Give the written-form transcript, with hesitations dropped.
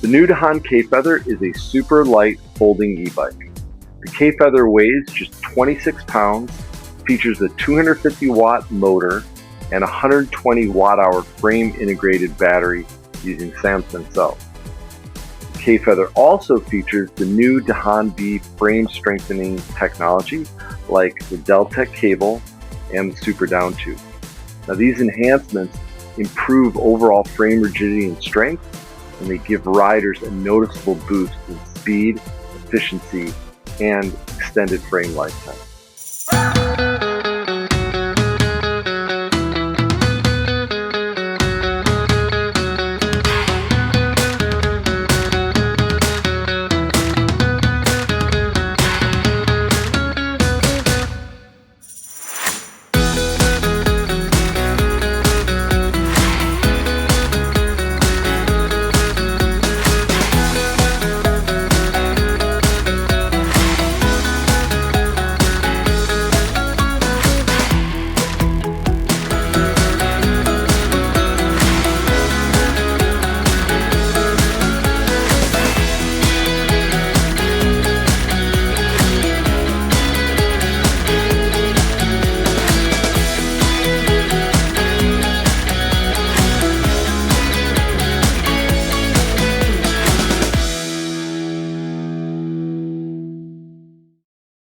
The new Dahon K-Feather is a super light folding e-bike. The K-Feather weighs just 26 pounds, features a 250 watt motor and 120 watt-hour frame-integrated battery using Samsung cells. The K-Feather also features the new Dahon B frame strengthening technology like the Deltec cable and the Super Down tube. Now these enhancements improve overall frame rigidity and strength, and they give riders a noticeable boost in speed, efficiency, and extended frame lifetime.